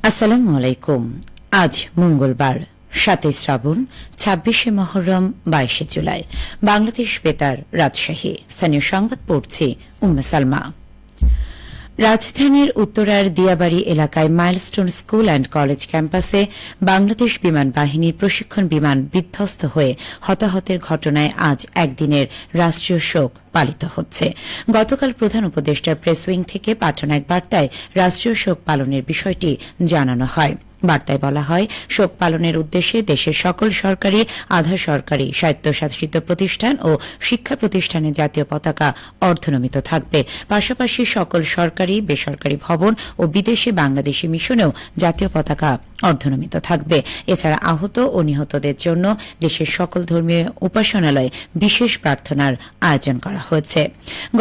আসসালামু আলাইকুম। আজ মঙ্গলবার ৭ শ্রাবণ, ২৬ মহরম, ২২ জুলাই। বাংলাদেশ বেতার, রাজশাহী। স্থানীয় সংবাদ পড়ছি উম্মে সালমা। রাজধানীর উত্তরার দিয়াবাড়ি এলাকায় মাইলস্টোন স্কুল অ্যান্ড কলেজ ক্যাম্পাসে বাংলাদেশ বিমান বাহিনীর প্রশিক্ষণ বিমান বিধ্বস্ত হয়ে হতাহতের ঘটনায় আজ একদিনের রাষ্ট্রীয় শোক পালিত হচ্ছে। গতকাল প্রধান উপদেষ্টার প্রেস উইং থেকে পাঠানো এক বার্তায় রাষ্ট্রীয় শোক পালনের বিষয়টি জানানো হয়। বার্তায় বলা হয়, শোক পালনের উদ্দেশ্যে দেশের সকল সরকারি, আধা সরকারি, স্বায়ত্তশাসিত প্রতিষ্ঠান ও শিক্ষা প্রতিষ্ঠানে জাতীয় পতাকা অর্ধনমিত থাকবে। পাশাপাশি সকল সরকারি, বেসরকারি ভবন ও বিদেশে বাংলাদেশি মিশনেও জাতীয় পতাকা অর্ধনমিত থাকবে। এছাড়া আহত ও নিহতদের জন্য দেশের সকল ধর্মীয় উপাসনালয়ে বিশেষ প্রার্থনার আয়োজন করা হয়েছে।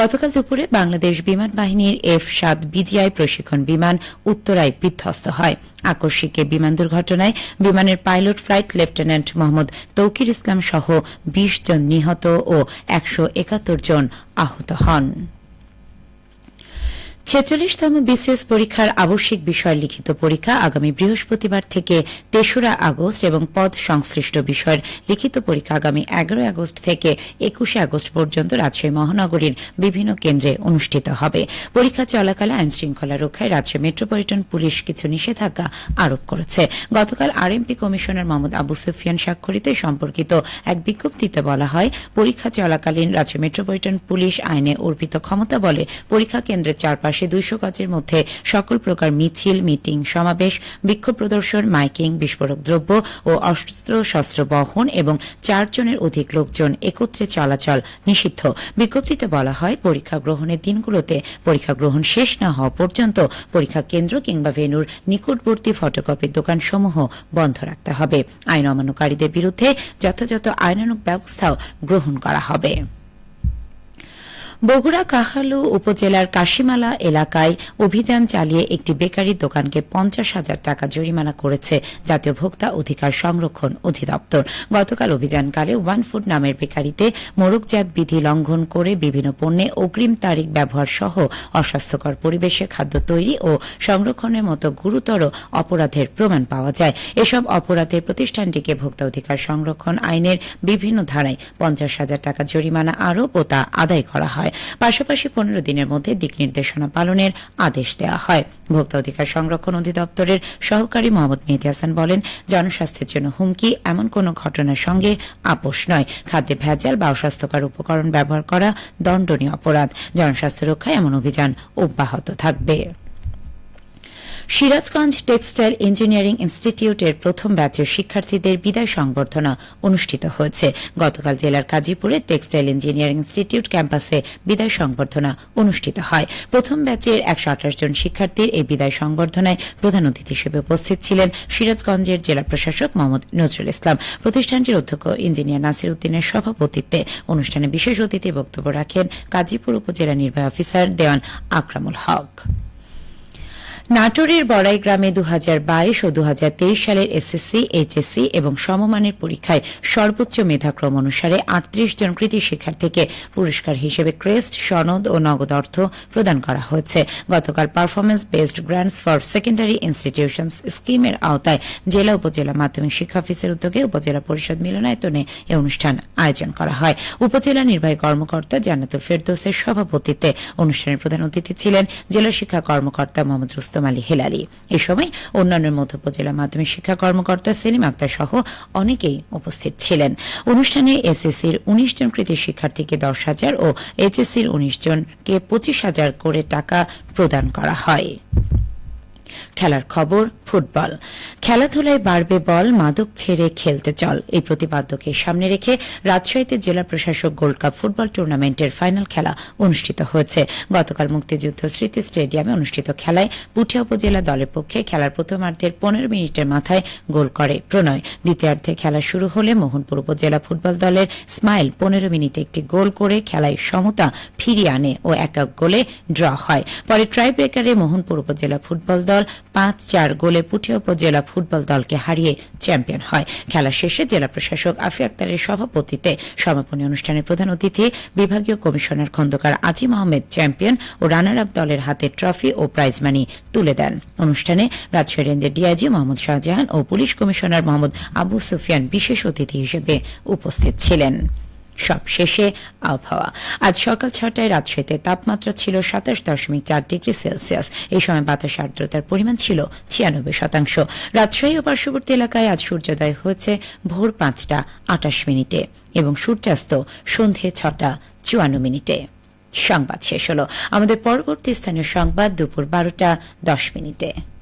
গতকাল দুপুরে বাংলাদেশ বিমান বাহিনীর F-7 বিজিআই প্রশিক্ষণ বিমান উত্তরায় বিধ্বস্ত হয়। আকস্মিক এই বিমান দুর্ঘটনায় বিমানের pilot flight lieutenant Mohammad Tauqir Islam সহ ২০ জন নিহত ও ১৭১ জন আহত হন। ৪৬তম বিসিএস পরীক্ষার আবশ্যিক বিষয়ের লিখিত পরীক্ষা আগামী বৃহস্পতিবার থেকে ৩রা আগস্ট এবং পদ সংশ্লিষ্ট বিষয়ের লিখিত পরীক্ষা আগামী ১১ আগস্ট থেকে ২১ আগস্ট পর্যন্ত রাজশাহী মহানগরীর বিভিন্ন কেন্দ্রে অনুষ্ঠিত হবে। পরীক্ষা চলাকালে আইনশৃঙ্খলা রক্ষায় রাজশাহী মেট্রোপলিটন পুলিশ কিছু নিষেধাজ্ঞা আরোপ করেছে। গতকাল আরএমপি কমিশনার মোহাম্মদ আবু সুফিয়ান স্বাক্ষরিত সম্পর্কিত এক বিজ্ঞপ্তিতে বলা হয়, পরীক্ষা চলাকালীন রাজশাহী মেট্রোপলিটন পুলিশ আইনে অর্পিত ক্ষমতা বলে পরীক্ষা কেন্দ্রের চারপাশে ২০০ গজের মধ্যে সকল প্রকার মিছিল, মিটিং, সমাবেশ, বিক্ষোভ প্রদর্শন, মাইকিং, বিস্ফোরক দ্রব্য ও অস্ত্র-শস্ত্র বহন এবং ৪ জনের অধিক লোকজন একত্রে চলাচল নিষিদ্ধ। বিজ্ঞপ্তিতে বলা হয়, পরীক্ষা গ্রহণের দিনগুলোতে পরীক্ষা গ্রহণ শেষ না হওয়া পর্যন্ত পরীক্ষা কেন্দ্র কিংবা ভেন্যুর নিকটবর্তী ফটোকপির দোকানসমূহ বন্ধ রাখতে হবে। আইন অমান্যকারীদের বিরুদ্ধে যথাযথ আইনানুগ ব্যবস্থাও গ্রহণ করা হবে। বগুড়া কাহালু উপজেলার কাশিমালা এলাকায় অভিযান চালিয়ে একটি বেকারির দোকানকে ৫০,০০০ টাকা জরিমানা করেছে জাতীয় ভোক্তা অধিকার সংরক্ষণ অধিদপ্তর। গতকাল অভিযানকালে ওয়ান ফুড নামের বেকারিতে মোড়কজাত বিধি লঙ্ঘন করে বিভিন্ন পণ্যে অগ্রিম তারিখ ব্যবহার সহ অস্বাস্থ্যকর পরিবেশে খাদ্য তৈরি ও সংরক্ষণের মতো গুরুতর অপরাধের প্রমাণ পাওয়া যায়। এসব অপরাধে প্রতিষ্ঠানটিকে ভোক্তা অধিকার সংরক্ষণ আইনের বিভিন্ন ধারায় ৫০,০০০ টাকা জরিমানা আরোপ ও তা আদায় করা হয়। পাশাপাশি ১৫ দিনের মধ্যে দিক নির্দেশনা পালনের আদেশ দেওয়া হয়। ভোক্তা অধিকার সংরক্ষণ অধিদপ্তরের সহকারী মোহাম্মদ মেহেদী হাসান বলেন, জনস্বাস্থ্যের জন্য হুমকি এমন কোন ঘটনার সঙ্গে আপোষ নয়। খাদ্যে ভেজাল বা অস্বাস্থ্যকর উপকরণ ব্যবহার করা দণ্ডনীয় অপরাধ। জনস্বাস্থ্য রক্ষায় এমন অভিযান অব্যাহত থাকবে। সিরাজগঞ্জ টেক্সটাইল ইঞ্জিনিয়ারিং ইনস্টিটিউটের প্রথম ব্যাচের শিক্ষার্থীদের বিদায় সংবর্ধনা অনুষ্ঠিত হয়েছে। গতকাল জেলার কাজীপুরে টেক্সটাইল ইঞ্জিনিয়ারিং ইনস্টিটিউট ক্যাম্পাসে বিদায় সংবর্ধনা অনুষ্ঠিত হয়। প্রথম ব্যাচের ১২৮ জন শিক্ষার্থীর এই বিদায় সংবর্ধনায় প্রধান অতিথি হিসেবে উপস্থিত ছিলেন সিরাজগঞ্জের জেলা প্রশাসক মোহাম্মদ নজরুল ইসলাম। প্রতিষ্ঠানটির অধ্যক্ষ ইঞ্জিনিয়ার নাসির উদ্দিনের সভাপতিত্বে অনুষ্ঠানে বিশেষ অতিথি বক্তব্য রাখেন কাজীপুর উপজেলা নির্বাহী অফিসার দেওয়ান আকরামুল হক। নাটোরের বড়াই গ্রামে ২০২২ ও ২০২৩ সালের এসএসসি, এইচএসসি এবং সমমানের পরীক্ষায় সর্বোচ্চ মেধাক্রম অনুসারে ৩৮ জন কৃতী শিক্ষার্থীকে পুরস্কার হিসেবে ক্রেস্ট, সনদ ও নগদ অর্থ প্রদান করা হয়েছে। গতকাল performance based grants for secondary institutions স্কিমের আওতায় জেলা উপজেলা মাধ্যমিক শিক্ষা অফিসের উদ্যোগে উপজেলা পরিষদ মিলনায়তনে এই অনুষ্ঠান আয়োজন করা হয়। উপজেলা নির্বাহী কর্মকর্তা জান্নাতুল ফেরদৌসের সভাপতিত্বে অনুষ্ঠানের প্রধান অতিথি ছিলেন জেলা শিক্ষা কর্মকর্তা মোহাম্মদ রুস্তম আলী হেলালি। এ সময় অন্যান্যের মধ্যে উপজেলা মাধ্যমিক শিক্ষা কর্মকর্তা সেলিম আক্তার সহ অনেকেই উপস্থিত ছিলেন। অনুষ্ঠানে এসএসসির ১৯ জন কৃতী শিক্ষার্থীকে ১০,০০০ ও এইচএসসির ১৯ জনকে ২৫,০০০ করে টাকা প্রদান করা হয়। খেলার খবর, ফুটবল। খেলাধুলায় বাড়বে বল, মাদক ছেড়ে খেলতে চল, এই প্রতিপাদ্যকে সামনে রেখে রাজশাহীতে জেলা প্রশাসক গোল্ড কাপ ফুটবল টুর্নামেন্টের ফাইনাল খেলা অনুষ্ঠিত হয়েছে। গতকাল মুক্তিযুদ্ধ স্মৃতি স্টেডিয়ামে অনুষ্ঠিত খেলায় পুঠিয়া উপজেলা দলের পক্ষে খেলার প্রথমার্ধের ১৫ মিনিটের মাথায় গোল করে প্রণয়। দ্বিতীয়ার্ধে খেলা শুরু হলে মোহনপুর উপজেলা ফুটবল দলের স্মাইল ১৫ মিনিটে একটি গোল করে খেলায় সমতা ফিরিয়ে আনে ও ১-১ গোলে ড্র হয়। পরে ট্রাই ব্রেকারে মোহনপুর উপজেলা ফুটবল দল 5-4 গোলে পুঠিয়া উপজেলা ফুটবল দলকে হারিয়ে চ্যাম্পিয়ন হয়। খেলা শেষে জেলা প্রশাসক আফি আক্তারের সভাপতিত্বে সমাপনী অনুষ্ঠানের প্রধান অতিথি বিভাগীয় কমিশনার খন্দকার আজিম আহমেদ চ্যাম্পিয়ন ও রানার আপ দলের হাতে ট্রফি ও প্রাইজ মানি তুলে দেন। অনুষ্ঠানে রাজশাহী রেঞ্জের ডিআইজি মোহাম্মদ শাহজাহান ও পুলিশ কমিশনার মোহাম্মদ আবু সুফিয়ান বিশেষ অতিথি হিসেবে উপস্থিত ছিলেন। সবশেষে আবহাওয়া। আজ সকাল 6টায় রাজশাহীতে তাপমাত্রা ছিল 27.4 ডিগ্রি সেলসিয়াস। এই সময় বাতাসে আর্দ্রতার পরিমাণ ছিল 96%। রাজশাহী ও পার্শ্ববর্তী এলাকায় আজ সূর্যোদয় হয়েছে ভোর 5টা 28 এবং সূর্যাস্ত সন্ধে 6টা 54। সংবাদ শেষ হলো। আমাদের পরবর্তী স্থানীয় সংবাদ দুপুর 12টা 10।